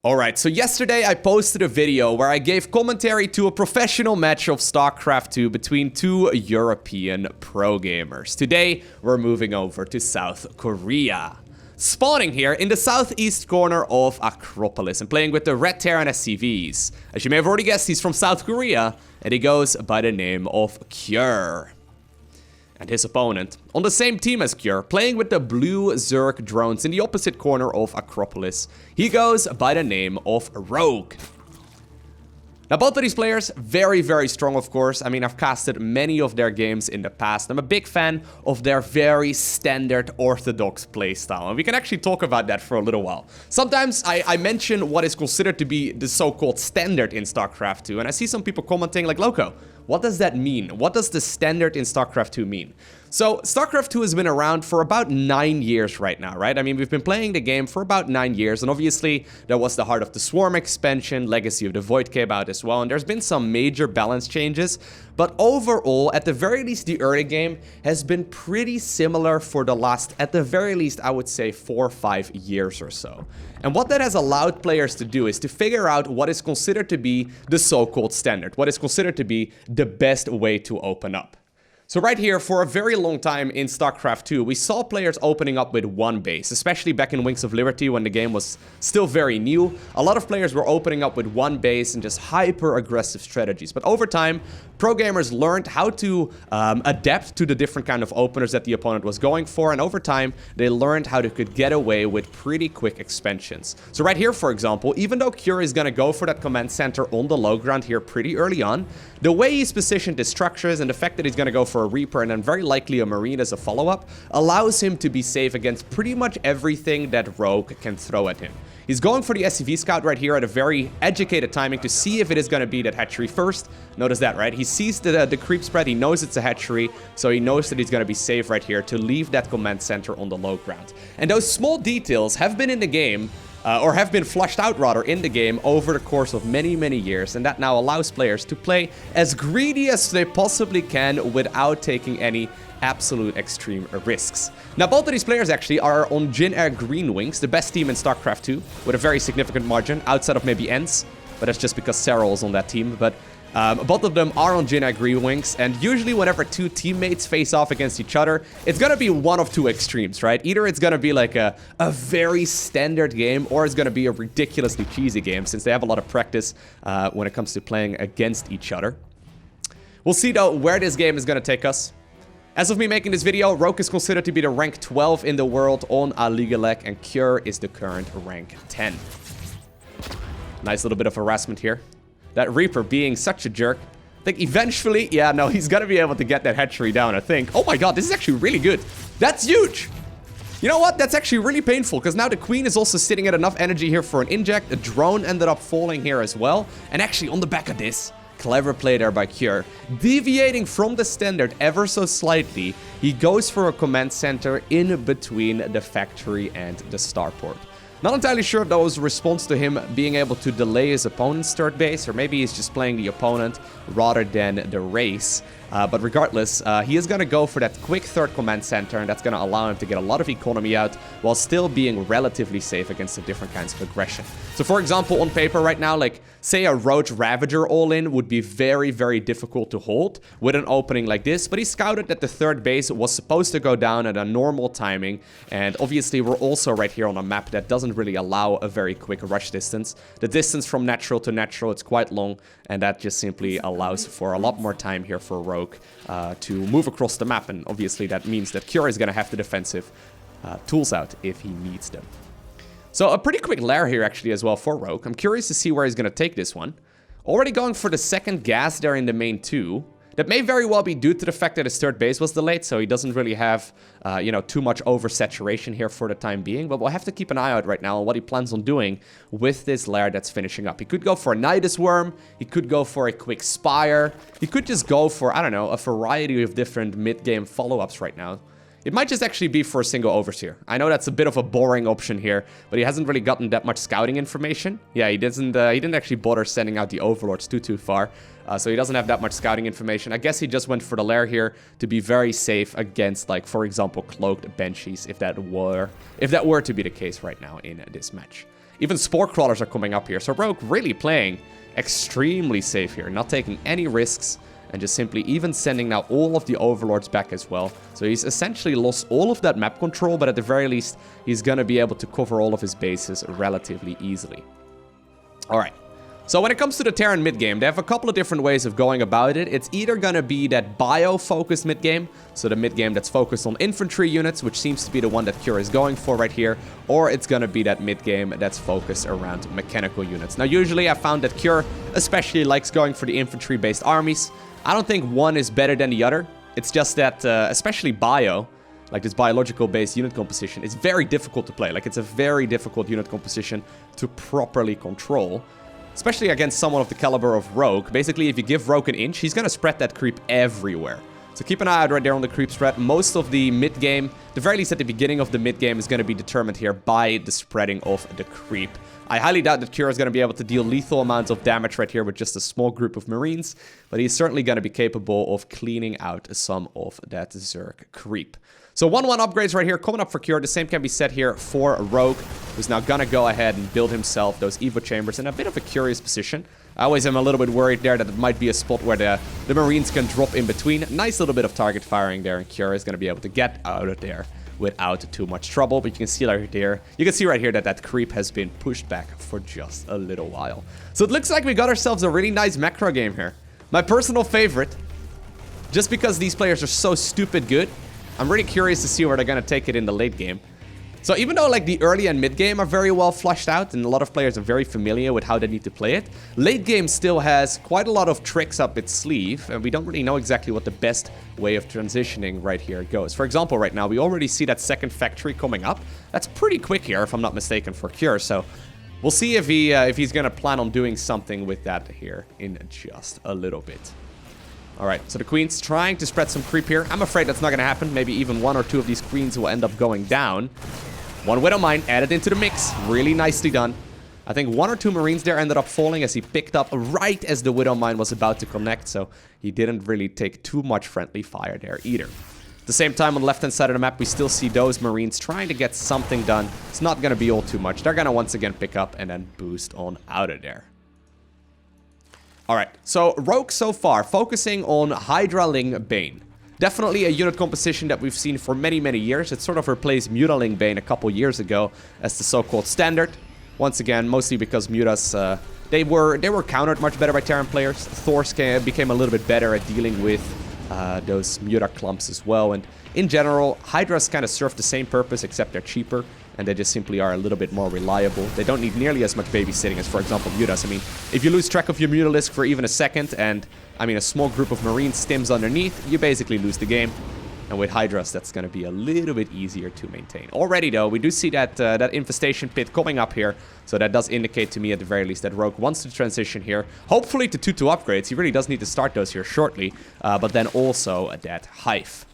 Alright, so yesterday I posted a video where I gave commentary to a professional match of StarCraft 2 between two European pro gamers. Today, we're moving over to South Korea. Spawning here in the southeast corner of Acropolis and playing with the Red Terran SCVs. As you may have already guessed, he's from South Korea and he goes by the name of Cure. And his opponent, on the same team as Cure, playing with the blue Zerg drones in the opposite corner of Acropolis, he goes by the name of Rogue. Now, both of these players, very, very strong, of course. I mean, I've casted many of their games in the past. I'm a big fan of their very standard orthodox playstyle, and we can actually talk about that for a little while. Sometimes I mention what is considered to be the so-called standard in StarCraft 2, and I see some people commenting like, Loko, what does that mean? What does the standard in StarCraft 2 mean? So, StarCraft 2 has been around for about 9 years right now, right? I mean, we've been playing the game for about 9 years, and obviously, there was the Heart of the Swarm expansion, Legacy of the Void came out as well, and there's been some major balance changes, but overall, at the very least, the early game has been pretty similar for the last, at the very least, I would say 4 or 5 years or so. And what that has allowed players to do is to figure out what is considered to be the so-called standard, what is considered to be the best way to open up. So right here, for a very long time in StarCraft 2, we saw players opening up with one base, especially back in Wings of Liberty when the game was still very new. A lot of players were opening up with one base and just hyper-aggressive strategies. But over time, pro gamers learned how to adapt to the different kind of openers that the opponent was going for, and over time, they learned how they could get away with pretty quick expansions. So right here, for example, even though Cure is going to go for that command center on the low ground here pretty early on, the way he's positioned his structures and the fact that he's going to go for a Reaper and then very likely a Marine as a follow-up allows him to be safe against pretty much everything that Rogue can throw at him. He's going for the SCV scout right here at a very educated timing to see if it is going to be that hatchery first. Notice that, right? He sees the creep spread, he knows it's a hatchery, so he knows that he's going to be safe right here to leave that command center on the low ground. And those small details have been in the game, or have been flushed out rather in the game over the course of many, many years, and that now allows players to play as greedy as they possibly can without taking any absolute extreme risks. Now, both of these players actually are on Jin Air Green Wings, the best team in StarCraft 2, with a very significant margin, outside of maybe ENCE, but that's just because Serral is on that team. But both of them are on Jin Air Green Wings, and usually whenever two teammates face off against each other, it's gonna be one of two extremes, right? Either it's gonna be like a very standard game, or it's gonna be a ridiculously cheesy game, since they have a lot of practice when it comes to playing against each other. We'll see, though, where this game is gonna take us. As of me making this video, Rogue is considered to be the rank 12 in the world on Ultralisks, and Cure is the current rank 10. Nice little bit of harassment here. That Reaper being such a jerk. I think eventually, yeah, no, he's gonna be able to get that hatchery down, I think. Oh my god, this is actually really good. That's huge! You know what? That's actually really painful, because now the Queen is also sitting at enough energy here for an inject. A drone ended up falling here as well. And actually, on the back of this, clever play there by Cure. Deviating from the standard ever so slightly, he goes for a command center in between the factory and the starport. Not entirely sure if that was a response to him being able to delay his opponent's third base, or maybe he's just playing the opponent rather than the race. But regardless, he is going to go for that quick third command center, and that's going to allow him to get a lot of economy out while still being relatively safe against the different kinds of aggression. So for example, on paper right now, like say a Roach Ravager all-in would be very, very difficult to hold with an opening like this, but he scouted that the third base was supposed to go down at a normal timing, and obviously we're also right here on a map that doesn't really allow a very quick rush distance. The distance from natural to natural, it's quite long, and that just simply allows for a lot more time here for Rogue to move across the map, and obviously that means that Cure is going to have the defensive tools out if he needs them. So a pretty quick lair here actually as well for Rogue. I'm curious to see where he's going to take this one. Already going for the second gas there in the main 2. That may very well be due to the fact that his third base was delayed, so he doesn't really have, you know, too much oversaturation here for the time being. But we'll have to keep an eye out right now on what he plans on doing with this lair that's finishing up. He could go for a Nidus Worm, he could go for a quick Spire, he could just go for, I don't know, a variety of different mid-game follow-ups right now. It might just actually be for a single Overseer. I know that's a bit of a boring option here, but he hasn't really gotten that much scouting information. Yeah, he didn't actually bother sending out the Overlords too far. So he doesn't have that much scouting information. I guess he just went for the lair here to be very safe against, like, for example, cloaked Banshees, if that were to be the case right now in this match. Even Spore Crawlers are coming up here. So Rogue really playing extremely safe here, not taking any risks, and just simply even sending now all of the Overlords back as well. So he's essentially lost all of that map control, but at the very least, he's going to be able to cover all of his bases relatively easily. Alright. So when it comes to the Terran mid-game, they have a couple of different ways of going about it. It's either going to be that bio-focused mid-game, so the mid-game that's focused on infantry units, which seems to be the one that Cure is going for right here, or it's going to be that mid-game that's focused around mechanical units. Now, usually I found that Cure especially likes going for the infantry-based armies. I don't think one is better than the other. It's just that, especially bio, like this biological-based unit composition, is very difficult to play. Like, it's a very difficult unit composition to properly control. Especially against someone of the caliber of Rogue. Basically, if you give Rogue an inch, he's going to spread that creep everywhere. So keep an eye out right there on the creep spread. Most of the mid-game, the very least at the beginning of the mid-game, is going to be determined here by the spreading of the creep. I highly doubt that Cure is going to be able to deal lethal amounts of damage right here with just a small group of Marines, but he's certainly going to be capable of cleaning out some of that Zerg creep. So 1-1 upgrades right here coming up for Cure. The same can be said here for Rogue, who's now going to go ahead and build himself those Evo Chambers in a bit of a curious position. I always am a little bit worried there that it might be a spot where the Marines can drop in between. Nice little bit of target firing there, and Cure is going to be able to get out of there without too much trouble. But you can see right here, that creep has been pushed back for just a little while. So it looks like we got ourselves a really nice macro game here. My personal favorite, just because these players are so stupid good. I'm really curious to see where they're going to take it in the late game. So even though like the early and mid game are very well flushed out and a lot of players are very familiar with how they need to play it, late game still has quite a lot of tricks up its sleeve, and we don't really know exactly what the best way of transitioning right here goes. For example, right now we already see that second factory coming up. That's pretty quick here, if I'm not mistaken, for Cure. So we'll see if he's going to plan on doing something with that here in just a little bit. Alright, so the Queen's trying to spread some creep here. I'm afraid that's not going to happen. Maybe even one or two of these Queens will end up going down. One Widow Mine added into the mix. Really nicely done. I think one or two Marines there ended up falling as he picked up right as the Widow Mine was about to connect. So he didn't really take too much friendly fire there either. At the same time, on the left-hand side of the map, we still see those Marines trying to get something done. It's not going to be all too much. They're going to once again pick up and then boost on out of there. Alright, so Rogue so far, focusing on Hydraling Bane. Definitely a unit composition that we've seen for many, many years. It sort of replaced Mutaling Bane a couple years ago as the so-called standard. Once again, mostly because Mutas, they were countered much better by Terran players. Thors became a little bit better at dealing with those Muta clumps as well. And in general, Hydras kind of serve the same purpose, except they're cheaper. And they just simply are a little bit more reliable. They don't need nearly as much babysitting as, for example, Mutas. I mean, if you lose track of your Mutalisk for even a second, and, I mean, a small group of Marines stims underneath, you basically lose the game. And with Hydras, that's going to be a little bit easier to maintain. Already, though, we do see that that infestation pit coming up here. So that does indicate to me, at the very least, that Rogue wants to transition here. Hopefully to 2-2 upgrades. He really does need to start those here shortly. But then also that Hive.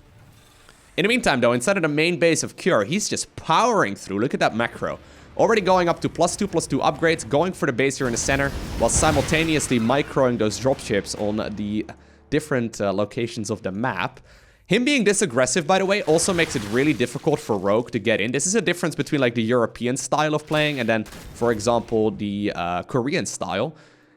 In the meantime, though, inside of the main base of Cure, he's just powering through. Look at that macro. Already going up to +2/+2 upgrades, going for the base here in the center, while simultaneously microing those dropships on the different locations of the map. Him being this aggressive, by the way, also makes it really difficult for Rogue to get in. This is a difference between, like, the European style of playing and then, for example, the Korean style.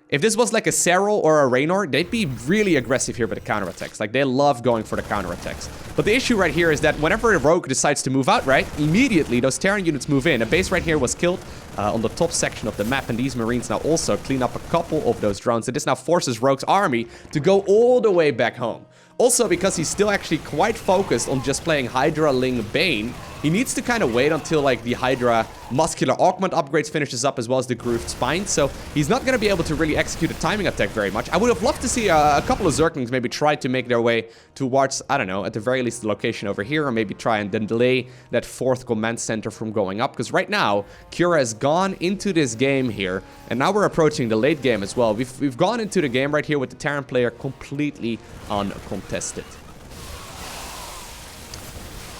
If this was like a Serral or a Raynor, they'd be really aggressive here with the counterattacks. Like, they love going for the counterattacks. But the issue right here is that whenever a Rogue decides to move out, right, immediately those Terran units move in. A base right here was killed on the top section of the map, and these Marines now also clean up a couple of those drones. And this now forces Rogue's army to go all the way back home. Also, because he's still actually quite focused on just playing Hydraling Bane, he needs to kind of wait until, like, the Hydra Muscular Augment upgrades finishes up, as well as the Grooved Spine, so he's not going to be able to really execute a timing attack very much. I would have loved to see a couple of Zerglings maybe try to make their way towards, I don't know, at the very least the location over here, or maybe try and then delay that 4th command center from going up, because right now, Cure has gone into this game here, and now we're approaching the late game as well. We've gone into the game right here with the Terran player completely uncontested.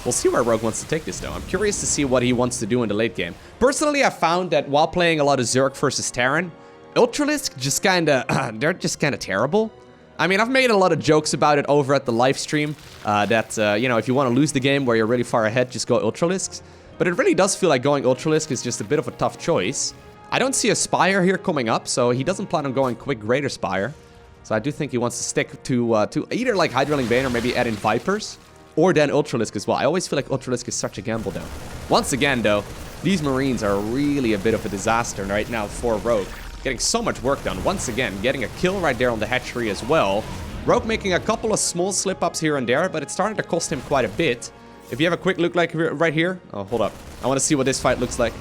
We'll see where Rogue wants to take this, though. I'm curious to see what he wants to do in the late game. Personally, I found that while playing a lot of Zerg versus Terran, Ultralisks just kinda, they're just kinda terrible. I mean, I've made a lot of jokes about it over at the live stream, you know, if you want to lose the game where you're really far ahead, just go Ultralisks. But it really does feel like going Ultralisk is just a bit of a tough choice. I don't see a Spire here coming up, so he doesn't plan on going quick Greater Spire. So I do think he wants to stick to either like Hydraling Bane or maybe add in Vipers. Or then Ultralisk as well. I always feel like Ultralisk is such a gamble though. Once again though, these Marines are really a bit of a disaster right now for Rogue. Getting so much work done. Once again, getting a kill right there on the hatchery as well. Rogue making a couple of small slip-ups here and there, but it's starting to cost him quite a bit. If you have a quick look like right here... Oh, hold up. I want to see what this fight looks like.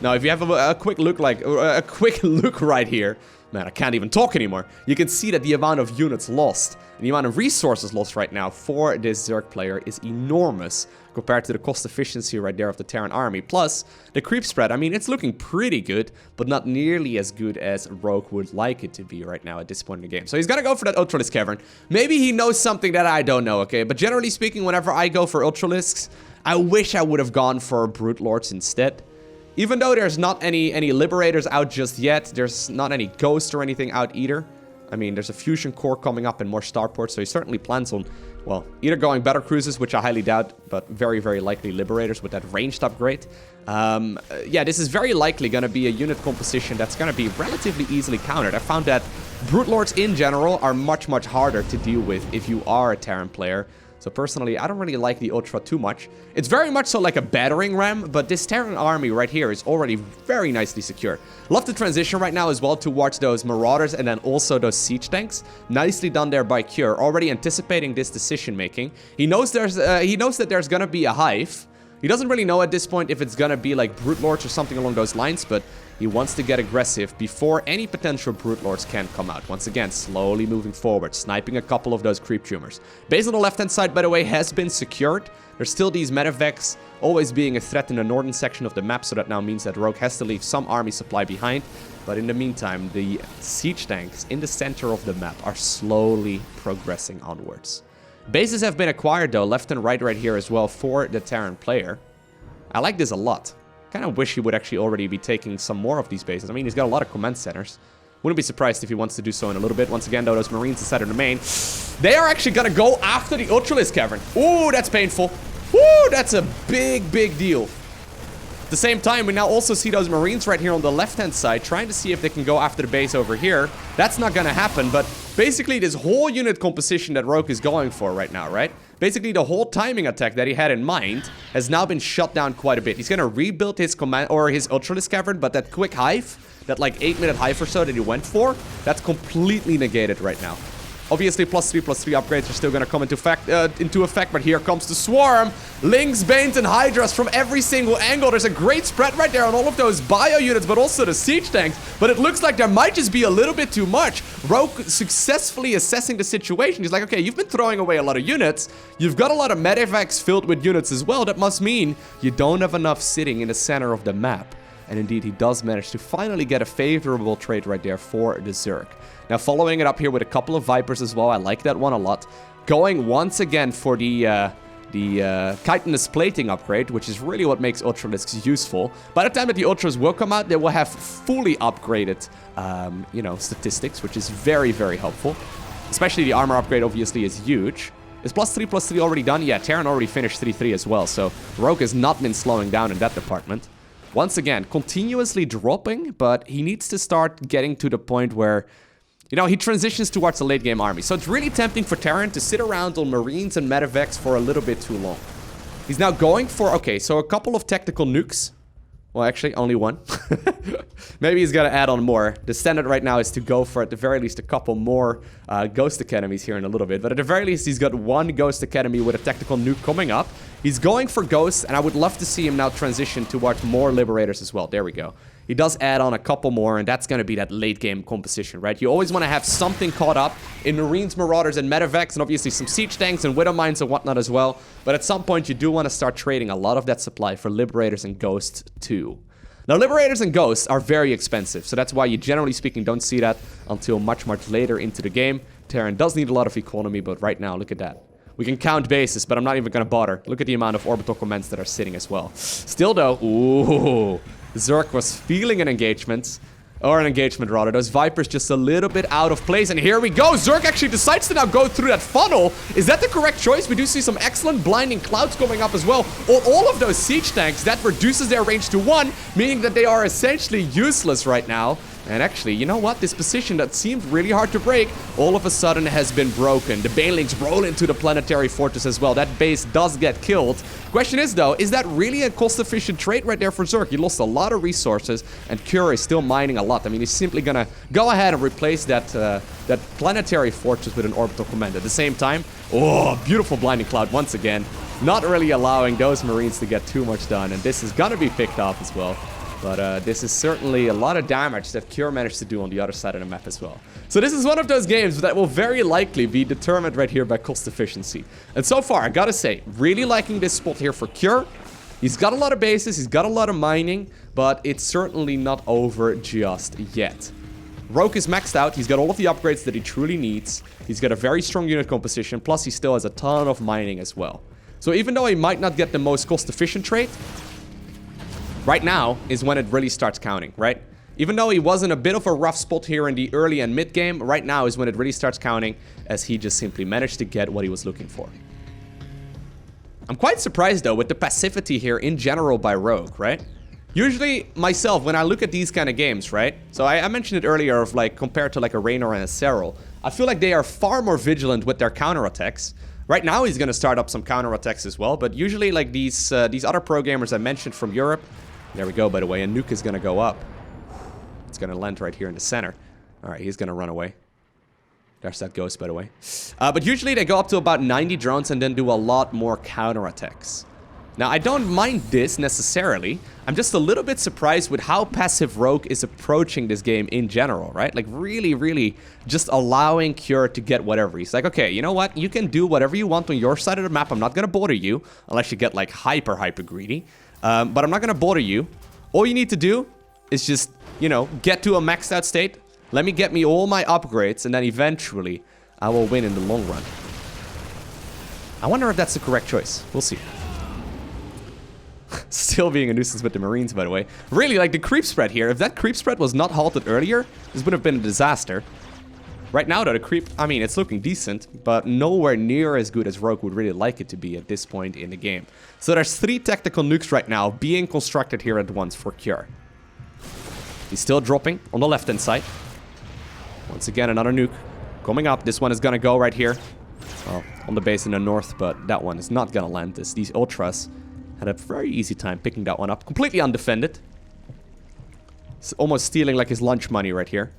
Now, if you have a quick look like... a quick look right here... Man, I can't even talk anymore. You can see that the amount of units lost and the amount of resources lost right now for this Zerg player is enormous compared to the cost efficiency right there of the Terran army. Plus, the creep spread, I mean, it's looking pretty good, but not nearly as good as Rogue would like it to be right now at this point in the game. So he's gonna go for that Ultralisk Cavern. Maybe he knows something that I don't know, okay? But generally speaking, whenever I go for Ultralisks, I wish I would have gone for Brute Lords instead. Even though there's not any Liberators out just yet, there's not any Ghosts or anything out either. I mean, there's a Fusion Core coming up and more Starports, so he certainly plans on, well, either going Battle Cruises, which I highly doubt, but very, very likely Liberators with that ranged upgrade. Yeah, this is very likely going to be a unit composition that's going to be relatively easily countered. I found that Brute Lords in general are much, much harder to deal with if you are a Terran player. So personally, I don't really like the Ultra too much. It's very much so like a battering ram, but this Terran army right here is already very nicely secure. Love the transition right now as well towards those Marauders and then also those Siege Tanks. Nicely done there by Cure, already anticipating this decision making. He knows that there's gonna be a Hive. He doesn't really know at this point if it's gonna be like Brute Lords or something along those lines, but he wants to get aggressive before any potential Brute Lords can come out. Once again, slowly moving forward, sniping a couple of those creep tumors. Base on the left-hand side, by the way, has been secured. There's still these medevacs always being a threat in the northern section of the map, so that now means that Rogue has to leave some army supply behind. But in the meantime, the siege tanks in the center of the map are slowly progressing onwards. Bases have been acquired, though, left and right here as well for the Terran player. I like this a lot. Kind of wish he would actually already be taking some more of these bases. I mean, he's got a lot of command centers. Wouldn't be surprised if he wants to do so in a little bit. Once again, though, those Marines inside of the main, they are actually going to go after the Ultralisk Cavern. Ooh, that's painful. Ooh, that's a big, big deal. At the same time, we now also see those Marines right here on the left-hand side trying to see if they can go after the base over here. That's not going to happen, but basically this whole unit composition that Rogue is going for right now, right? Basically, the whole timing attack that he had in mind has now been shut down quite a bit. He's going to rebuild his command or his Ultralisk Cavern, but that quick Hive, that like 8-minute Hive or so that he went for, that's completely negated right now. Obviously, +3/+3 upgrades are still going to come into effect, but here comes the Swarm. Lings, Banes, and Hydras from every single angle. There's a great spread right there on all of those bio units, but also the siege tanks. But it looks like there might just be a little bit too much. Rogue successfully assessing the situation. He's like, okay, you've been throwing away a lot of units. You've got a lot of medevacs filled with units as well. That must mean you don't have enough sitting in the center of the map. And indeed, he does manage to finally get a favorable trade right there for the Zerg. Now, following it up here with a couple of Vipers as well. I like that one a lot. Going once again for the chitinous plating upgrade, which is really what makes Ultralisks useful. By the time that the Ultras will come out, they will have fully upgraded, you know, statistics, which is very, very helpful. Especially the armor upgrade, obviously, is huge. Is +3/+3 already done? Yeah, Terran already finished 3/3 as well, so Rogue has not been slowing down in that department. Once again, continuously dropping, but he needs to start getting to the point where, you know, he transitions towards a late-game army. So it's really tempting for Terran to sit around on Marines and medevacs for a little bit too long. He's now going for, okay, so a couple of tactical nukes. Well, actually, only one. Maybe he's got to add on more. The standard right now is to go for, at the very least, a couple more Ghost Academies here in a little bit. But at the very least, he's got one Ghost Academy with a tactical nuke coming up. He's going for Ghosts, and I would love to see him now transition towards more Liberators as well. There we go. He does add on a couple more, and that's going to be that late-game composition, right? You always want to have something caught up in Marines, Marauders, and Medevacs, and obviously some Siege Tanks and Widow Mines and whatnot as well. But at some point, you do want to start trading a lot of that supply for Liberators and Ghosts too. Now, Liberators and Ghosts are very expensive, so that's why you, generally speaking, don't see that until much, much later into the game. Terran does need a lot of economy, but right now, look at that. We can count bases, but I'm not even going to bother. Look at the amount of orbital commands that are sitting as well. Still, though, ooh, Zerg was feeling an engagement. Or an engagement, rather. Those Vipers just a little bit out of place. And here we go. Zerg actually decides to now go through that funnel. Is that the correct choice? We do see some excellent blinding clouds coming up as well. On all of those siege tanks, that reduces their range to 1, meaning that they are essentially useless right now. And actually, you know what? This position that seemed really hard to break, all of a sudden has been broken. The Banelings roll into the planetary fortress as well. That base does get killed. Question is, though, is that really a cost-efficient trade right there for Zerg? He lost a lot of resources, and Cure is still mining a lot. I mean, he's simply gonna go ahead and replace that planetary fortress with an orbital command. At the same time, oh, beautiful blinding cloud once again. Not really allowing those Marines to get too much done, and this is gonna be picked off as well. But this is certainly a lot of damage that Cure managed to do on the other side of the map as well. So this is one of those games that will very likely be determined right here by cost efficiency. And so far, I gotta say, really liking this spot here for Cure. He's got a lot of bases, he's got a lot of mining, but it's certainly not over just yet. Rogue is maxed out, he's got all of the upgrades that he truly needs. He's got a very strong unit composition, plus he still has a ton of mining as well. So even though he might not get the most cost-efficient trade, right now is when it really starts counting, right? Even though he was in a bit of a rough spot here in the early and mid game, right now is when it really starts counting, as he just simply managed to get what he was looking for. I'm quite surprised, though, with the passivity here in general by Rogue, right? Usually, myself, when I look at these kind of games, right? So I mentioned it earlier of, like, compared to, like, a Raynor and a Serral. I feel like they are far more vigilant with their counterattacks. Right now, he's going to start up some counterattacks as well. But usually, like, these other pro gamers I mentioned from Europe... There we go, by the way. A nuke is going to go up. It's going to land right here in the center. All right, he's going to run away. There's that ghost, by the way. But usually they go up to about 90 drones and then do a lot more counterattacks. Now, I don't mind this necessarily. I'm just a little bit surprised with how passive Rogue is approaching this game in general, right? Like, really, really just allowing Cure to get whatever. He's like, okay, you know what? You can do whatever you want on your side of the map. I'm not going to bother you unless you get, like, hyper greedy. But I'm not going to bother you. All you need to do is just, you know, get to a maxed out state. Let me get me all my upgrades, and then eventually I will win in the long run. I wonder if that's the correct choice. We'll see. Still being a nuisance with the Marines, by the way. Really, like the creep spread here. If that creep spread was not halted earlier, this would have been a disaster. Right now, though, the creep, I mean, it's looking decent, but nowhere near as good as Rogue would really like it to be at this point in the game. So there's 3 tactical nukes right now being constructed here at once for Cure. He's still dropping on the left-hand side. Once again, another nuke coming up. This one is going to go right here. Well, on the base in the north, but that one is not going to land this. These Ultras had a very easy time picking that one up. Completely undefended. It's almost stealing like his lunch money right here.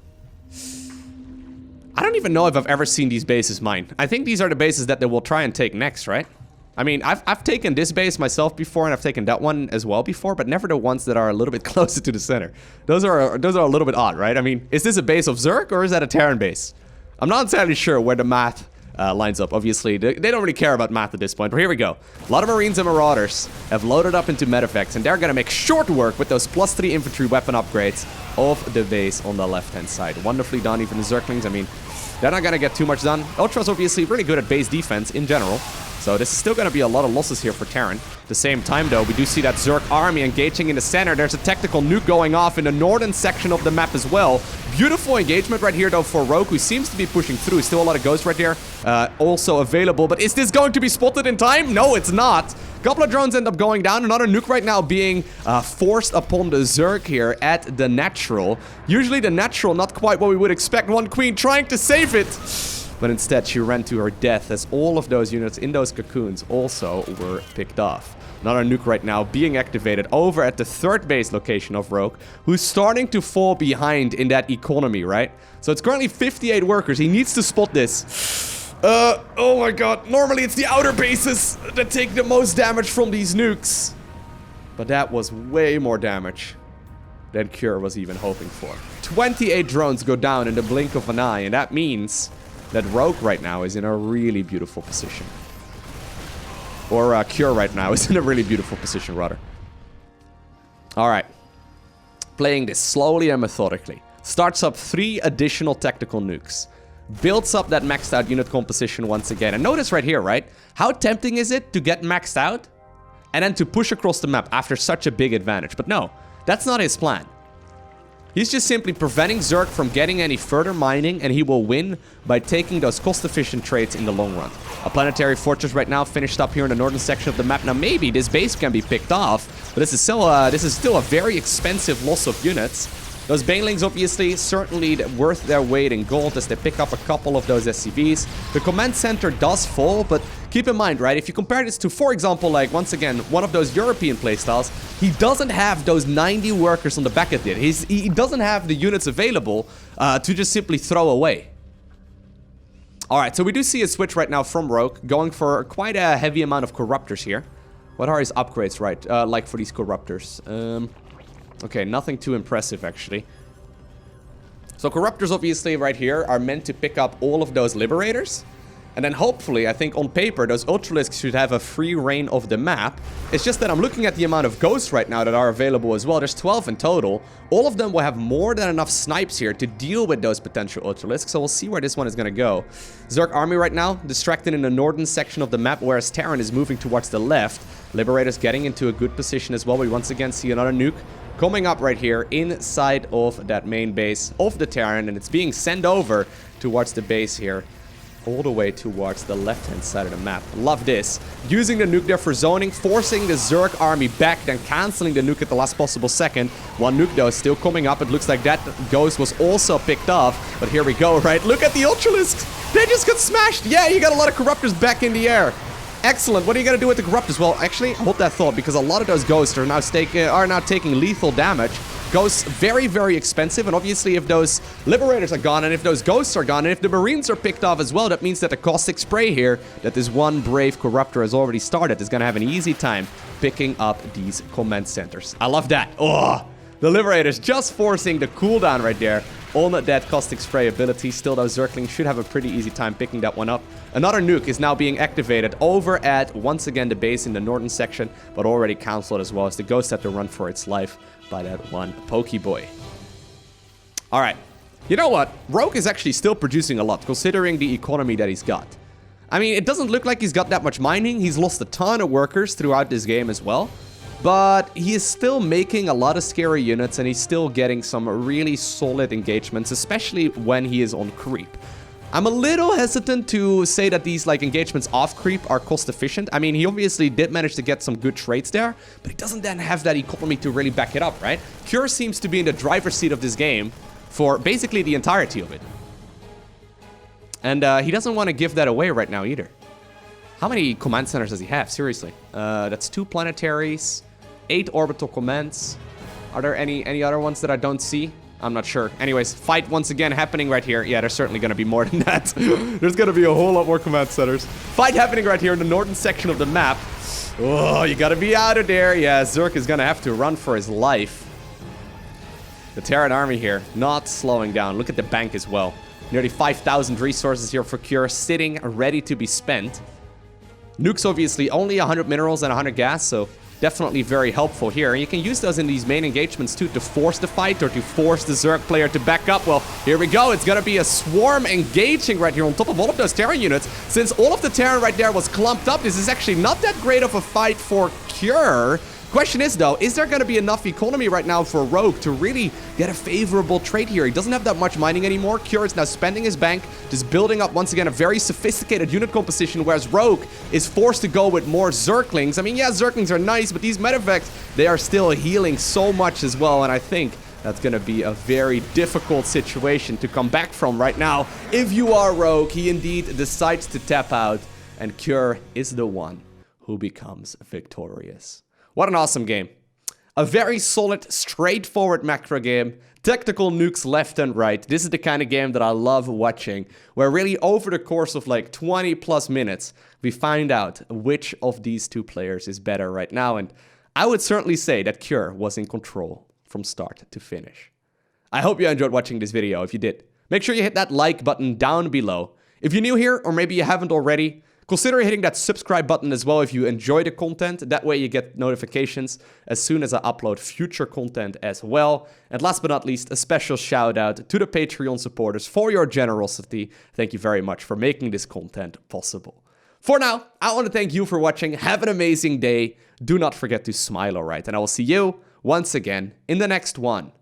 I don't even know if I've ever seen these bases mined. I think these are the bases that they will try and take next, right? I mean, I've taken this base myself before, and I've taken that one as well before, but never the ones that are a little bit closer to the center. Those are a little bit odd, right? I mean, is this a base of Zerg, or is that a Terran base? I'm not entirely sure where the math lines up. Obviously, they don't really care about math at this point, but here we go. A lot of Marines and Marauders have loaded up into medeffects, and they're going to make short work with those +3 infantry weapon upgrades of the base on the left-hand side. Wonderfully done, even the Zerglings. I mean, they're not going to get too much done. Ultra's obviously really good at base defense in general. So this is still going to be a lot of losses here for Terran. At the same time, though, we do see that Zerg army engaging in the center. There's a tactical nuke going off in the northern section of the map as well. Beautiful engagement right here, though, for Rogue, who seems to be pushing through. Still a lot of ghosts right there. Also available. But is this going to be spotted in time? No, it's not. A couple of drones end up going down. Another nuke right now being forced upon the Zerg here at the natural. Usually the natural, not quite what we would expect. One queen trying to save it. But instead, she ran to her death as all of those units in those cocoons also were picked off. Another nuke right now being activated over at the 3rd base location of Rogue, who's starting to fall behind in that economy, right? So it's currently 58 workers. He needs to spot this. Oh my god. Normally, it's the outer bases that take the most damage from these nukes. But that was way more damage than Cure was even hoping for. 28 drones go down in the blink of an eye, and that means that Rogue right now is in a really beautiful position. Or Cure right now is in a really beautiful position, rather. Alright. Playing this slowly and methodically. Starts up 3 additional tactical nukes. Builds up that maxed out unit composition once again. And notice right here, right? How tempting is it to get maxed out and then to push across the map after such a big advantage? But no, that's not his plan. He's just simply preventing Zerg from getting any further mining, and he will win by taking those cost-efficient trades in the long run. A planetary fortress right now finished up here in the northern section of the map. Now maybe this base can be picked off, but this is still a very expensive loss of units. Those banelings obviously certainly worth their weight in gold as they pick up a couple of those SCVs. The command center does fall, but keep in mind, right, if you compare this to, for example, like, once again, one of those European playstyles, he doesn't have those 90 workers on the back of it. He doesn't have the units available to just simply throw away. Alright, so we do see a switch right now from Rogue, going for quite a heavy amount of Corruptors here. What are his upgrades, right, like for these Corruptors? Okay, nothing too impressive, actually. So Corruptors, obviously, right here, are meant to pick up all of those Liberators. And then hopefully, I think on paper, those Ultralisks should have a free reign of the map. It's just that I'm looking at the amount of ghosts right now that are available as well. There's 12 in total. All of them will have more than enough snipes here to deal with those potential Ultralisks. So we'll see where this one is going to go. Zerg army right now, distracted in the northern section of the map, whereas Terran is moving towards the left. Liberators getting into a good position as well. We once again see another nuke coming up right here inside of that main base of the Terran. And it's being sent over towards the base here, all the way towards the left-hand side of the map. Love this. Using the nuke there for zoning, forcing the Zerg army back, then canceling the nuke at the last possible second. One nuke, though, is still coming up. It looks like that ghost was also picked off. But here we go, right? Look at the Ultralisks. They just got smashed. Yeah, you got a lot of Corruptors back in the air. Excellent. What are you going to do with the Corruptors? Well, actually, hold that thought, because a lot of those ghosts are now taking lethal damage. Ghosts, very, very expensive, and obviously if those Liberators are gone, and if those Ghosts are gone, and if the Marines are picked off as well, that means that the caustic spray here, that this one brave Corruptor has already started, is gonna have an easy time picking up these command centers. I love that. Oh, the Liberators just forcing the cooldown right there on that caustic spray ability. Still, those Zerglings should have a pretty easy time picking that one up. Another nuke is now being activated over at, once again, the base in the northern section, but already cancelled as well, as the Ghost had to run for its life by that one Pokeboy. Alright, you know what? Rogue is actually still producing a lot, considering the economy that he's got. I mean, it doesn't look like he's got that much mining. He's lost a ton of workers throughout this game as well. But he is still making a lot of scary units, and he's still getting some really solid engagements, especially when he is on creep. I'm a little hesitant to say that these engagements off creep are cost efficient. I mean, he obviously did manage to get some good trades there, but he doesn't then have that economy to really back it up, right? Cure seems to be in the driver's seat of this game for basically the entirety of it. And he doesn't want to give that away right now either. How many command centers does he have? Seriously. That's 2 planetaries, 8 orbital commands. Are there any other ones that I don't see? I'm not sure. Anyways, fight once again happening right here. Yeah, there's certainly going to be more than that. There's going to be a whole lot more command centers. Fight happening right here in the northern section of the map. Oh, you got to be out of there. Yeah, Zerg is going to have to run for his life. The Terran army here, not slowing down. Look at the bank as well. Nearly 5,000 resources here for Cure, sitting ready to be spent. Nukes, obviously, only 100 minerals and 100 gas, so definitely very helpful here. And you can use those in these main engagements too, to force the fight or to force the Zerg player to back up. Well, here we go. It's going to be a swarm engaging right here on top of all of those Terran units. Since all of the Terran right there was clumped up, this is actually not that great of a fight for Cure. Question is, though, is there going to be enough economy right now for Rogue to really get a favorable trade here? He doesn't have that much mining anymore. Cure is now spending his bank, just building up, once again, a very sophisticated unit composition, whereas Rogue is forced to go with more Zerglings. I mean, yeah, Zerglings are nice, but these Medivacs, they are still healing so much as well, and I think that's going to be a very difficult situation to come back from right now. If you are Rogue, he indeed decides to tap out, and Cure is the one who becomes victorious. What an awesome game. A very solid, straightforward macro game. Tactical nukes left and right. This is the kind of game that I love watching, where really over the course of 20 plus minutes, we find out which of these two players is better right now. And I would certainly say that Cure was in control from start to finish. I hope you enjoyed watching this video. If you did, make sure you hit that like button down below. If you're new here, or maybe you haven't already, consider hitting that subscribe button as well if you enjoy the content. That way you get notifications as soon as I upload future content as well. And last but not least, a special shout out to the Patreon supporters for your generosity. Thank you very much for making this content possible. For now, I want to thank you for watching. Have an amazing day. Do not forget to smile, alright? And I will see you once again in the next one.